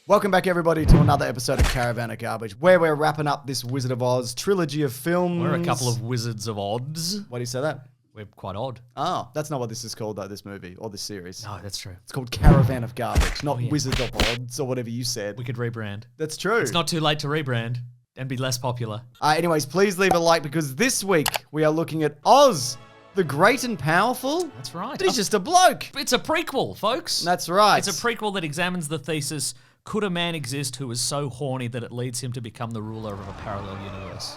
Welcome back, everybody, to another episode of Caravan of Garbage, where we're wrapping up this Wizard of Oz trilogy of films. We're a couple of wizards of odds. Why do you say that? We're quite odd. Oh, that's not what this is called, though, this movie, or this series. No, that's true. It's called Caravan of Garbage, not Wizard of Odds, or whatever you said. We could rebrand. That's true. It's not too late to rebrand and be less popular. Anyways, please leave a like, because this week we are looking at Oz, the Great and Powerful. That's right. But he's just a bloke. It's a prequel, folks. That's right. It's a prequel that examines the thesis, could a man exist who is so horny that it leads him to become the ruler of a parallel universe?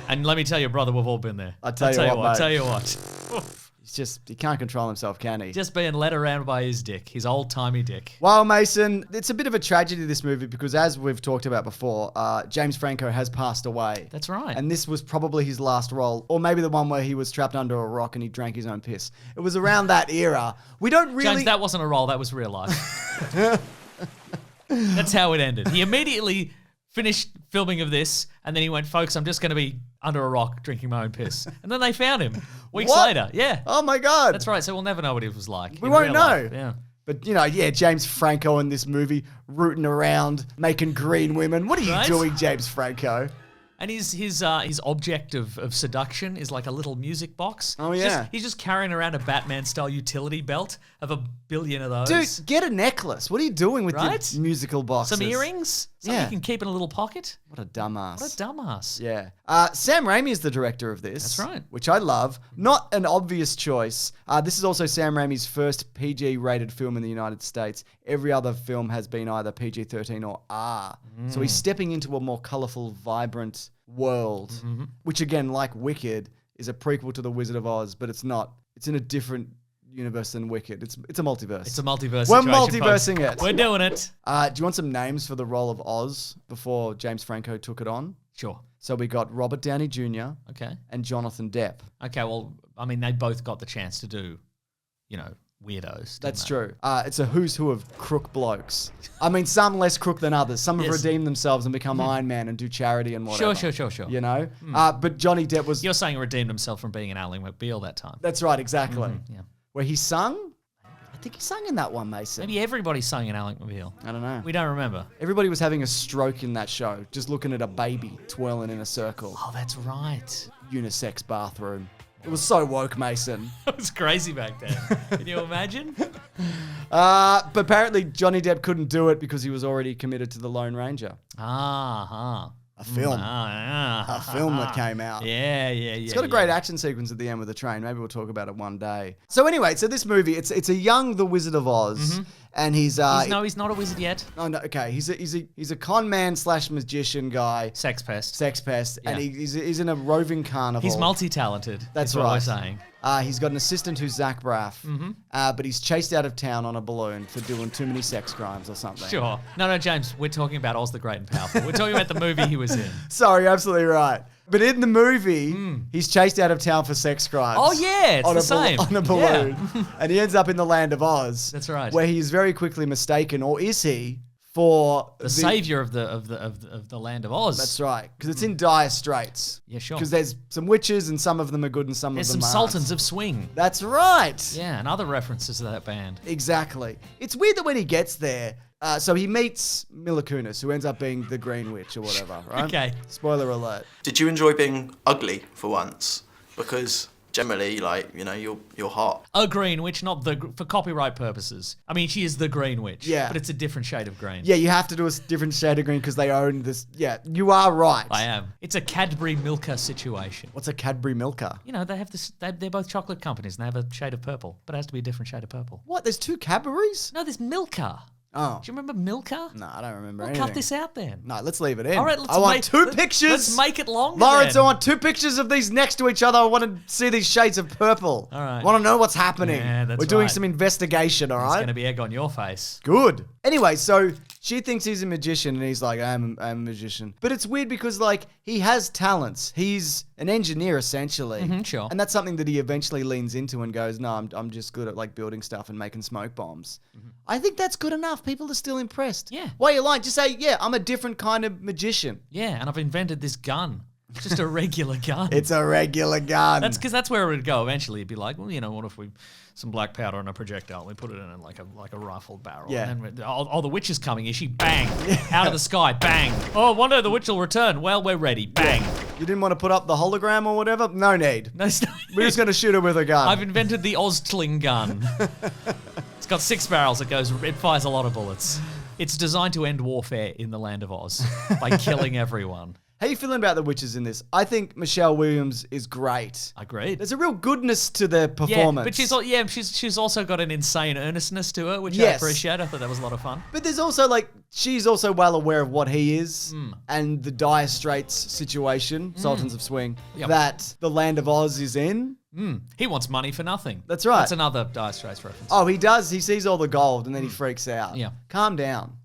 And let me tell you, brother, we've all been there. I'll tell you what, mate. he can't control himself, can he? Just being led around by his dick, his old-timey dick. Well, Mason, it's a bit of a tragedy, this movie, because as we've talked about before, James Franco has passed away. That's right. And this was probably his last role, or maybe the one where he was trapped under a rock and he drank his own piss. It was around that era. We don't really... James, that wasn't a role, that was real life. That's how it ended. He immediately finished filming of this, and then he went, folks, I'm just going to be under a rock drinking my own piss. And then they found him weeks later. Yeah. Oh, my God. That's right. So we'll never know what he was like. We won't know. Life. Yeah. But, James Franco in this movie, rooting around, making green women. What are you doing, James Franco? And his object of seduction is like a little music box. Oh, yeah. He's just carrying around a Batman-style utility belt of 1 billion of those. Dude, get a necklace. What are you doing with your musical boxes? Some earrings? Something you can keep in a little pocket? What a dumbass. What a dumbass. Yeah. Sam Raimi is the director of this. That's right. Which I love. Not an obvious choice. This is also Sam Raimi's first PG-rated film in the United States. Every other film has been either PG-13 or R. So he's stepping into a more colourful, vibrant world, which again, like Wicked, is a prequel to The Wizard of Oz, but it's not. It's in a different universe than Wicked. It's a multiverse. It's a multiverse. We're situation, multiversing folks. it. We're doing it. Do you want some names for the role of Oz before James Franco took it on? Sure. So we got Robert Downey Jr. Okay. And Jonathan Depp. Okay, well, I mean, they both got the chance to do, weirdos. That's true. It's a who's who of crook blokes. I mean, some less crook than others. Some have redeemed themselves and become Iron Man and do charity and whatever. Sure. You know? But Johnny Depp was... You're saying he redeemed himself from being an Ally McBeal that time. That's right, exactly. Yeah. Where he sung? I think he sang in that one, Mason. Maybe everybody sung in Alec McBeal. I don't know. We don't remember. Everybody was having a stroke in that show, just looking at a baby twirling in a circle. Oh, that's right. Unisex bathroom. It was so woke, Mason. That was crazy back then. Can you imagine? But apparently Johnny Depp couldn't do it because he was already committed to The Lone Ranger. A film. A film that came out. Yeah. It's got a great action sequence at the end with the train. Maybe we'll talk about it one day. So anyway, this movie, it's a young The Wizard of Oz, and he's he's not a wizard yet. Oh no, okay. He's a con man / magician guy. Sex pest. And he's in a roving carnival. He's multi-talented. That's what right. we're saying. He's got an assistant who's Zach Braff, but he's chased out of town on a balloon for doing too many sex crimes or something. Sure. No, James, we're talking about Oz the Great and Powerful. We're talking about the movie he was in. Sorry, absolutely right. But in the movie, he's chased out of town for sex crimes. Oh, yeah, it's the same. On a balloon. Yeah. And he ends up in the land of Oz. That's right. Where he is very quickly mistaken, or is he, for the savior of the land of Oz. That's right, because it's in dire straits. Yeah, sure. Because there's some witches and some of them are good and some of them aren't. There's some sultans of swing. That's right. Yeah, and other references to that band. Exactly. It's weird that when he gets there, so he meets Mila Kunis, who ends up being the Green Witch or whatever, right? Okay. Spoiler alert. Did you enjoy being ugly for once? Because generally, you're hot. A Green Witch, not for copyright purposes. I mean, she is the Green Witch. Yeah. But it's a different shade of green. Yeah, you have to do a different shade of green because they own this. Yeah, you are right. I am. It's a Cadbury Milka situation. What's a Cadbury Milka? They have this. They're both chocolate companies and they have a shade of purple, but it has to be a different shade of purple. What? There's two Cadburys? No, there's Milka. Oh. Do you remember Milka? No, I don't remember We'll anything. cut this out then. No, let's leave it in. All right, I want two pictures. Let's make it longer Lawrence, then. I want two pictures of these next to each other. I want to see these shades of purple. All right. I want to know what's happening. Yeah, that's We're doing right. some investigation, all It's right? going to be egg on your face. Good. Anyway, so she thinks he's a magician and he's like, I'm a magician. But it's weird because, he has talents. He's an engineer, essentially. Sure. And that's something that he eventually leans into and goes, no, I'm just good at, building stuff and making smoke bombs. I think that's good enough. People are still impressed. Yeah. Why are you lying? Just say, yeah, I'm a different kind of magician. Yeah, and I've invented this gun. Just a regular gun. It's a regular gun. That's because that's where it would go eventually. It'd be like, well, you know, what if we some black powder and a projectile? We put it in like a rifled barrel. Yeah. And then the witch is coming. Is she? Bang! Out of the sky. Bang! Oh, one day the witch will return. Well, we're ready. Bang! You didn't want to put up the hologram or whatever? No need. No, it's not- We're just going to shoot her with a gun. I've invented the Oztling gun. It's got 6 barrels. It fires a lot of bullets. It's designed to end warfare in the land of Oz by killing everyone. How you feeling about the witches in this? I think Michelle Williams is great. Agreed. There's a real goodness to their Yeah, performance. but she's also got an insane earnestness to her, which I Yes. appreciate. I thought that was a lot of fun. But there's also she's also well aware of what he is and the dire straits situation, Sultans of Swing, Yep. that the land of Oz is in. He wants money for nothing. That's right. That's another Dire Straits reference. Oh, he does. He sees all the gold and then he freaks out. Yeah. Calm down.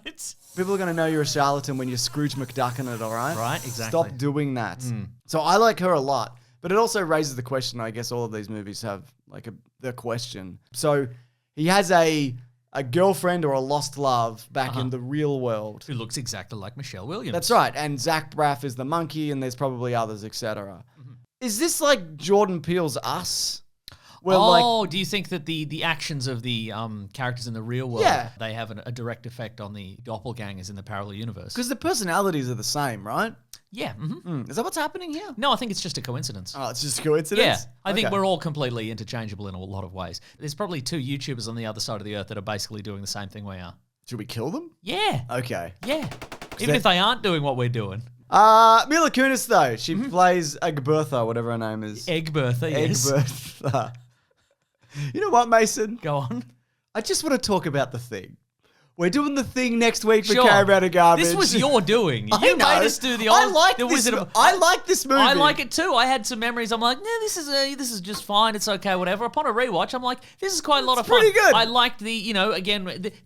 It's People are going to know you're a charlatan when you're Scrooge McDucking it, all right? Right, exactly. Stop doing that. So I like her a lot. But it also raises the question, I guess all of these movies have the question. So he has a girlfriend or a lost love back in the real world. who looks exactly like Michelle Williams. That's right. And Zach Braff is the monkey and there's probably others, etc. Is this like Jordan Peele's Us? Where Do you think that the actions of the characters in the real world, Yeah. they have a direct effect on the doppelgangers in the parallel universe? because the personalities are the same, right? Yeah. Is that what's happening here? No, I think it's just a coincidence. Oh, it's just a coincidence? Yeah, I think Okay. we're all completely interchangeable in a lot of ways. There's probably 2 YouTubers on the other side of the earth that are basically doing the same thing we are. Should we kill them? Yeah, Okay. yeah. Even if they aren't doing what we're doing. Mila Kunis, though. She plays Egbertha, whatever her name is. Egg Bertha, yes. Egbertha. You know what, Mason? Go on. I just want to talk about The Thing. We're doing The Thing next week for Sure. Caravan and Garbage. This was your doing. I You know. made us do the old. I like the this. Wizard of, I like this movie. I like it too. I had some memories. I'm like, no, this is just fine. It's okay, whatever. Upon a rewatch, I'm like, this is quite a lot of fun. pretty good. I liked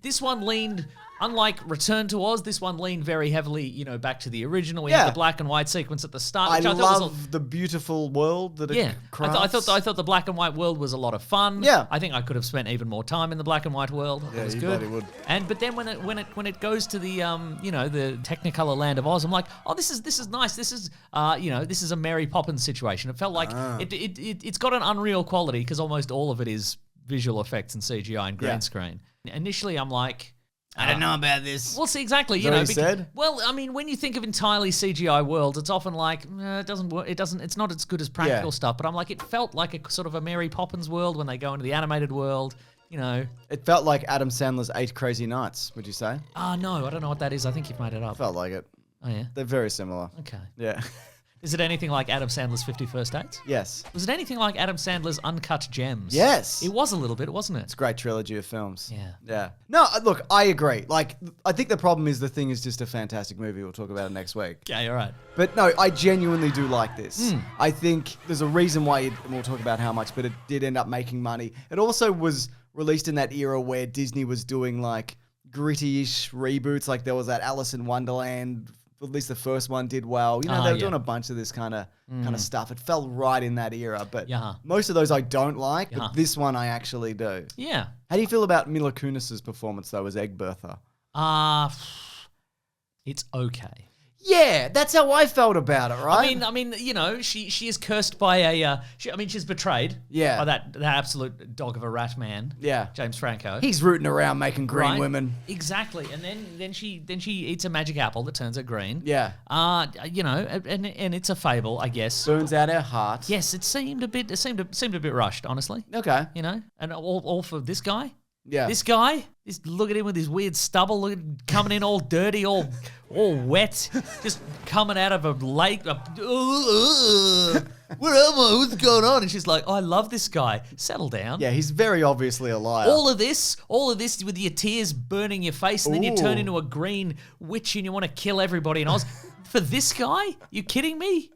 this one leaned. Unlike Return to Oz, this one leaned very heavily, back to the original. We had Yeah. the black and white sequence at the start, I which I thought love was the beautiful world that it crafts. I thought the black and white world was a lot of fun. Yeah. I think I could have spent even more time in the black and white world. It was you good. bloody would. But then when it goes to the the Technicolor land of Oz, I'm like, oh, this is nice. This is this is a Mary Poppins situation. It felt like it's got an unreal quality because almost all of it is visual effects and CGI and green screen. Initially, I'm like, I don't know about this. well, see, exactly. that what he said? Well, I mean, when you think of entirely CGI worlds, it's often like it doesn't work. It's not as good as practical stuff. But I'm like, it felt like a sort of a Mary Poppins world when they go into the animated world. It felt like Adam Sandler's 8 Crazy Nights, would you say? No, I don't know what that is. I think you've made it up. Felt like it. Oh yeah. They're very similar. Okay. Yeah. Is it anything like Adam Sandler's 50 First Dates? Yes. Was it anything like Adam Sandler's Uncut Gems? Yes. It was a little bit, wasn't it? It's a great trilogy of films. Yeah. Yeah. No, look, I agree. I think the problem is The Thing is just a fantastic movie. We'll talk about it next week. Okay, all right. But no, I genuinely do like this. I think there's a reason why and we'll talk about how much, but it did end up making money. It also was released in that era where Disney was doing gritty-ish reboots. Like there was that Alice in Wonderland. At least the first one did well. They were doing a bunch of this kind of stuff. It fell right in that era. But most of those I don't like. But this one I actually do. Yeah. How do you feel about Mila Kunis's performance though as Egbertha? It's okay. Yeah, that's how I felt about it, right? I mean, she is cursed by she's betrayed. Yeah. By that absolute dog of a rat man. Yeah. James Franco. He's rooting around making green Right? women. Exactly. And then she eats a magic apple that turns her green. Yeah. And it's a fable, I guess. Burns out her heart. Yes, it seemed a bit rushed, honestly. Okay. And all for this guy. Yeah. This guy, look at him with his weird stubble, coming in all dirty, all wet, just coming out of a lake. Where am I? What's going on? And she's like, I love this guy. Settle down. Yeah, he's very obviously a liar. All of this with your tears burning your face, and then you turn Ooh. into a green witch and you want to kill everybody in Oz. For this guy? You kidding me?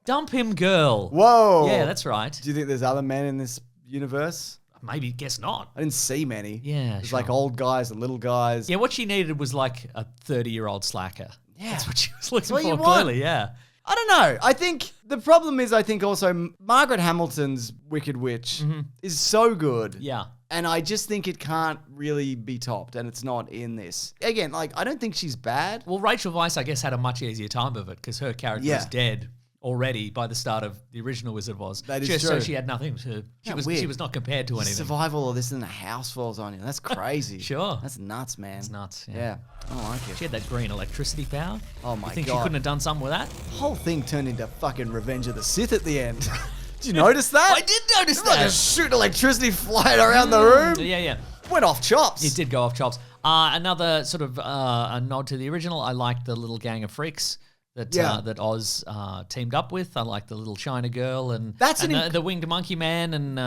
Dump him, girl. Whoa. Yeah, that's right. Do you think there's other men in this universe? Maybe, guess not. I didn't see many. Yeah, There's sure. old guys and little guys. Yeah, what she needed was a 30-year-old slacker. Yeah. That's what she was looking what you for, want. clearly, yeah. I don't know. I think the problem is also Margaret Hamilton's Wicked Witch is so good. Yeah. And I just think it can't really be topped, and it's not in this. Again, like, I don't think she's bad. Well, Rachel Weisz, I guess, had a much easier time of it because her character was dead already by the start of the original Wizard of Oz. That is Just true. So she had nothing to. She was not compared to anything. Survive all of this and the house falls on you. That's crazy. Sure. That's nuts, man. It's nuts. Yeah. I like it. She had that green electricity power. Oh my You think God. she couldn't have done something with that? The whole thing turned into fucking Revenge of the Sith at the end. Did you notice that? I did notice Like that. just shooting electricity flying around the room. Yeah. Went off chops. It did go off chops. Another sort of a nod to the original. I liked the little gang of freaks that Oz teamed up with. I like the little China girl and the winged monkey man and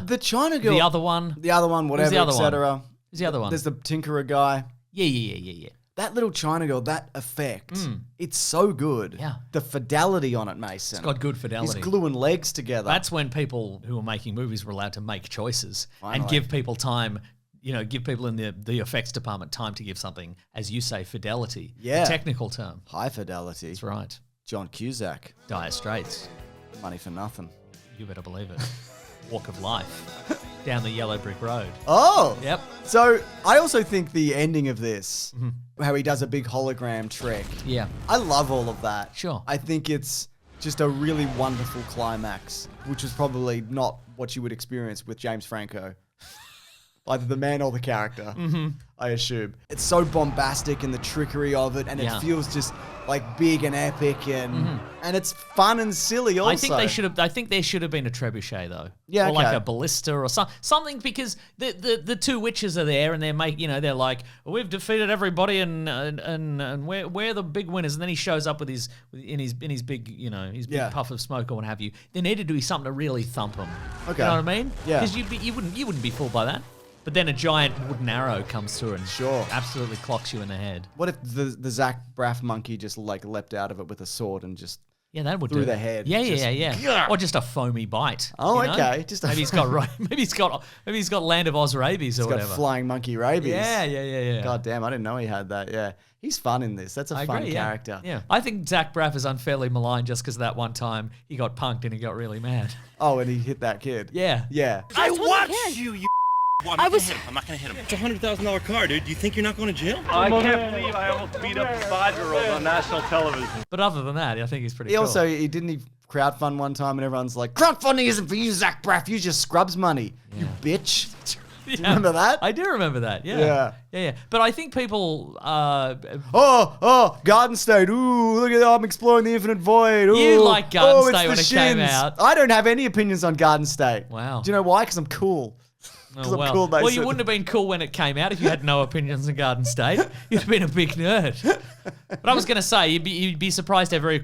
the China girl. the other one. The other one, whatever, etc. Who's the other one? There's the Tinkerer guy. Yeah. That little China girl, that effect, it's so good. Yeah. The fidelity on it, Mason. It's got good fidelity. He's gluing legs together. That's when people who were making movies were allowed to make choices and Finally. give people time. Give people in the effects department time to give something, as you say, fidelity. Yeah. A technical term. high fidelity. That's right. John Cusack, Dire Straits. money for nothing. You better believe it. Walk of Life. Down the yellow brick road. Oh. Yep. So I also think the ending of this, how he does a big hologram trick. Yeah. I love all of that. Sure. I think it's just a really wonderful climax, which was probably not what you would experience with James Franco. Either the man or the character, I assume. It's so bombastic and the trickery of it, and it feels just like big and epic, and it's fun and silly also. I think there should have been a trebuchet though. Yeah, or like okay. a ballista or something, because the two witches are there and they're like, we've defeated everybody and we're the big winners. And then he shows up with his big his big puff of smoke or what have you. There needed to be something to really thump him. Okay. You know what I mean? Yeah. Because you wouldn't be fooled by that. But then a giant wooden arrow comes through and absolutely clocks you in the head. What if the Zach Braff monkey just like leapt out of it with a sword and just that would through do the it. head? Yeah. Or just a foamy bite. Oh, you know? okay. Maybe he's got Land of Oz rabies or He's got whatever. flying monkey rabies. Yeah. God damn, I didn't know he had that. Yeah. He's fun in this. That's a fun character. Yeah. I think Zach Braff is unfairly maligned just because that one time he got punked and he got really mad. Oh, and he hit that kid. Yeah. Yeah. I watched you. Well, I'm not gonna hit him. It's a $100,000 car, dude. Do you think you're not going to jail? I can't believe I almost beat up a 5-year-old on national television. But other than that, I think he's pretty He cool. also, he crowdfund one time and everyone's like, crowdfunding isn't for you, Zach Braff. Use your Scrubs money, you bitch. Do you remember that? I do remember that, yeah. But I think people... Garden State. Ooh, look at that. I'm exploring the infinite void. Ooh. You liked Garden it's State when the it came Shins. out. I don't have any opinions on Garden State. Wow. Do you know why? Because I'm cool. Oh, I'm cool, well, you Mason. wouldn't have been cool when it came out if you had no opinions on Garden State. You'd have been a big nerd. But I was going to say, you'd be surprised how very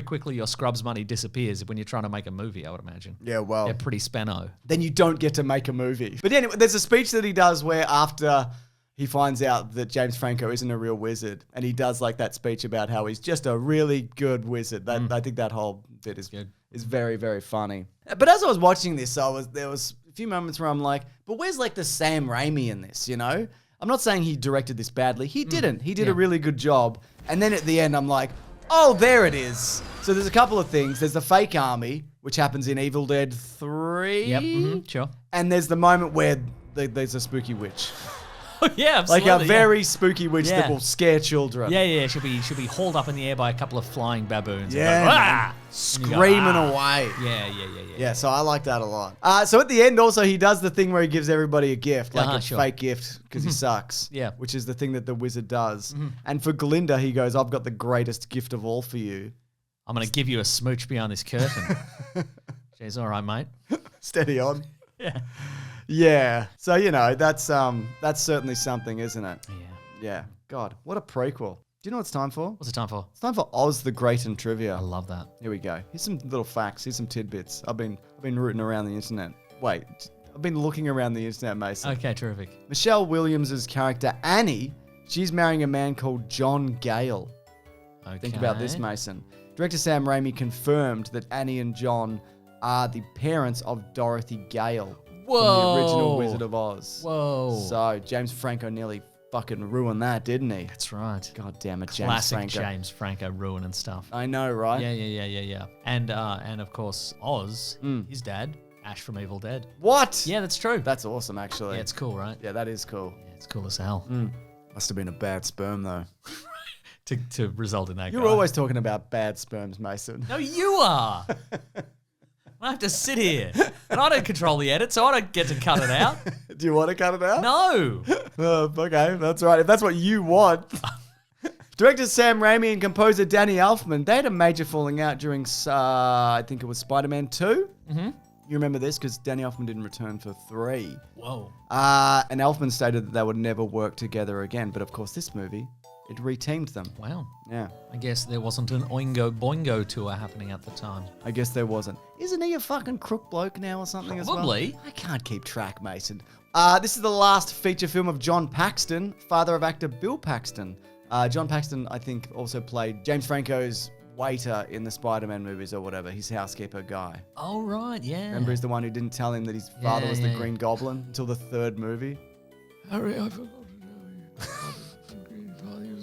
quickly your Scrubs money disappears when you're trying to make a movie, I would imagine. Yeah, well. They're pretty spenno. Then you don't get to make a movie. But anyway, there's a speech that he does where after he finds out that James Franco isn't a real wizard, and he does like that speech about how he's just a really good wizard. I think that whole bit is very, very funny. But as I was watching this, there was a few moments where I'm like, but where's like the Sam Raimi in this, you know? I'm not saying he directed this badly. He didn't. He did a really good job. And then at the end, I'm like, oh, there it is. So there's a couple of things. There's the fake army, which happens in Evil Dead 3. Yep, sure. And there's the moment where there's a spooky witch. Yeah, Like absolutely. a very spooky witch that will scare children. Yeah. She'll be hauled up in the air by a couple of flying baboons. Yeah, And go, "Ah!" Screaming away. Yeah. Yeah, so I like that a lot. So at the end, also, he does the thing where he gives everybody a gift, like a Sure. fake gift, because he sucks. Yeah. Which is the thing that the wizard does. And for Glinda, he goes, I've got the greatest gift of all for you. I'm going to give you a smooch behind this curtain. She's all right, mate. Steady on. Yeah. Yeah. So, that's certainly something, isn't it? Yeah. Yeah. God, what a prequel. Do you know what it's time for? What's it time for? It's time for Oz the Great and Trivia. I love that. Here we go. Here's some little facts. Here's some tidbits. I've been rooting around the internet. Wait, I've been looking around the internet, Mason. Okay, terrific. Michelle Williams' character Annie, she's marrying a man called John Gale. Okay. Think about this, Mason. Director Sam Raimi confirmed that Annie and John are the parents of Dorothy Gale from the original Wizard of Oz. Whoa. So James Franco nearly fucking ruined that, didn't he? That's right. God damn it, James Classic Franco. James Franco ruining stuff. I know, right? Yeah. And of course, Oz, his dad, Ash from Evil Dead. What? Yeah, that's true. That's awesome, actually. Yeah, it's cool, right? Yeah, that is cool. Yeah, it's cool as hell. Must have been a bad sperm, though. To result in that You're guy. always talking about bad sperms, Mason. No, you are. I have to sit here. And I don't control the edit, so I don't get to cut it out. Do you want to cut it out? No. Okay, that's right. If that's what you want. Director Sam Raimi and composer Danny Elfman, they had a major falling out during, I think it was Spider-Man 2. Mm-hmm. You remember this because Danny Elfman didn't return for 3. Whoa. And Elfman stated that they would never work together again. But of course, this movie, it reteamed them. Wow. Yeah. I guess there wasn't an Oingo Boingo tour happening at the time. I guess there wasn't. Isn't he a fucking crook bloke now or something as well? Probably. I can't keep track, Mason. This is the last feature film of John Paxton, father of actor Bill Paxton. John Paxton, I think, also played James Franco's waiter in the Spider-Man movies or whatever. His housekeeper guy. Oh, right, yeah. Remember, he's the one who didn't tell him that his father was the Green Goblin until the 3rd movie. Harry, I forgot to tell you.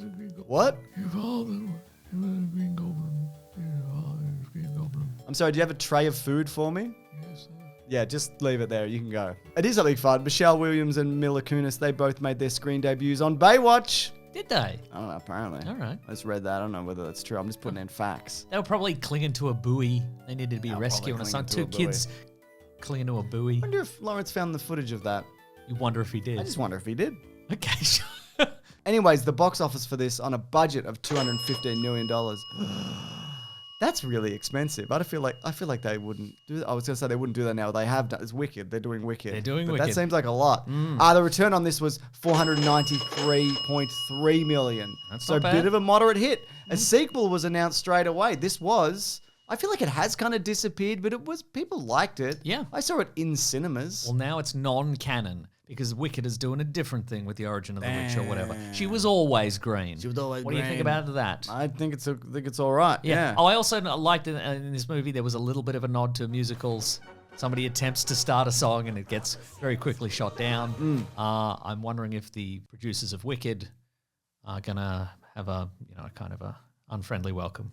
What? Your father was a Green Goblin. Your father was a Green Goblin. I'm sorry, do you have a tray of food for me? Yes, sir. Yeah, just leave it there. You can go. It is something fun. Michelle Williams and Mila Kunis, they both made their screen debuts on Baywatch. Did they? I don't know, apparently. All right. I just read that. I don't know whether that's true. I'm just putting in facts. They were probably clinging to a buoy. They needed to be rescuing us. clinging to Two a buoy. kids clinging to a buoy. I wonder if Lawrence found the footage of that. You wonder if he did. I just wonder if he did. Okay, sure. Anyways, the box office for this on a budget of $215 million. That's really expensive. I feel like they wouldn't do that. I was going to say they wouldn't do that now. They have done. It's Wicked. They're doing Wicked. They're doing But Wicked. That seems like a lot. The return on this was $493.3 million. That's so not a bad. bit of a moderate hit. A sequel was announced straight away. This was. I feel like it has kind of disappeared, but people liked it. Yeah. I saw it in cinemas. Well, now it's non-canon because Wicked is doing a different thing with the origin of the witch or whatever. She was always green. She was always What do you think green. about that? I think it's all right. Yeah. Oh, I also liked in this movie there was a little bit of a nod to musicals. Somebody attempts to start a song and it gets very quickly shot down. I'm wondering if the producers of Wicked are gonna have a kind of a unfriendly welcome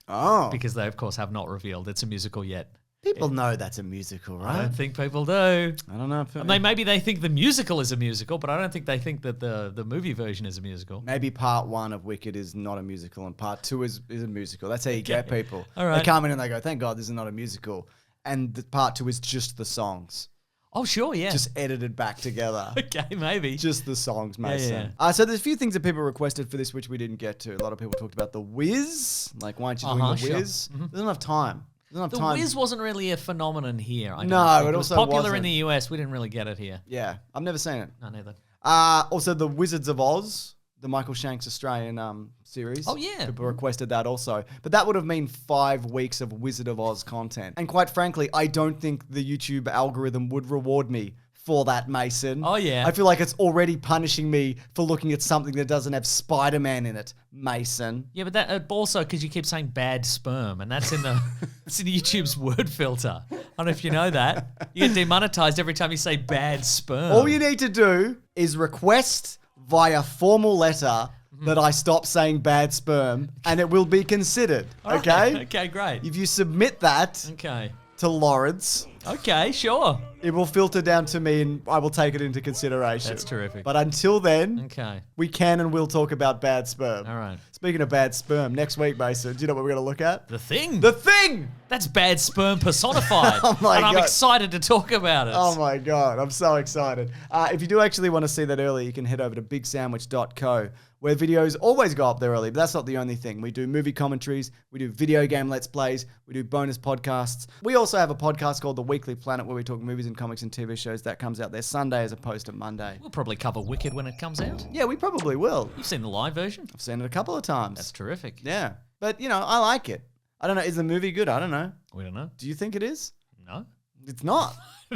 Oh. because they of course have not revealed it's a musical yet. People know that's a musical, I right? don't think people do. I don't know. Maybe they think the musical is a musical, but I don't think they think that the movie version is a musical. Maybe part 1 of Wicked is not a musical and part 2 is a musical. That's how you get people. All right. They come in and they go, thank God this is not a musical. And the part 2 is just the songs. Oh, sure, yeah. Just edited back together. okay, maybe. Just the songs, Mason. yeah. So there's a few things that people requested for this which we didn't get to. A lot of people talked about the Wiz. Like, why aren't you doing the sure. Wiz? There's enough time. The Wiz wasn't really a phenomenon here. I don't No, think. it was also popular in wasn't. the US. We didn't really get it here. Yeah, I've never seen it. No, neither. Also, the Wizards of Oz, the Michael Shanks Australian series. Oh, yeah. People requested that also. But that would have mean 5 weeks of Wizard of Oz content. And quite frankly, I don't think the YouTube algorithm would reward me for that, Mason. Oh, yeah. I feel like it's already punishing me for looking at something that doesn't have Spider-Man in it, Mason. Yeah, but that also because you keep saying bad sperm, and that's in the it's in YouTube's word filter. I don't know if you know that. You get demonetized every time you say bad sperm. All you need to do is request via formal letter that I stop saying bad sperm, and it will be considered. All Okay? right. Okay, great. If you submit that Okay. to Lawrence, Okay, sure. it will filter down to me and I will take it into consideration. That's terrific. But until then, Okay. we can and will talk about bad sperm. All right. Speaking of bad sperm, next week, Mason, do you know what we're going to look at? The Thing. The Thing! That's bad sperm personified. Oh my and I'm God. excited to talk about it. Oh my God, I'm so excited. If you do actually want to see that early, you can head over to bigsandwich.co, where videos always go up there early, but that's not the only thing. We do movie commentaries, we do video game let's plays, we do bonus podcasts. We also have a podcast called The Weekly Planet where we talk movies and comics and TV shows. That comes out there Sunday as opposed to Monday. We'll probably cover Wicked when it comes out. Yeah, we probably will. You've seen the live version? I've seen it a couple of times. That's terrific. Yeah, but I like it. I don't know, is the movie good? I don't know. We don't know. Do you think it is? No. It's not.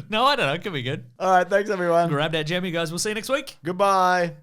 No, I don't know. It could be good. All right, thanks everyone. Grab that gem, you guys. We'll see you next week. Goodbye.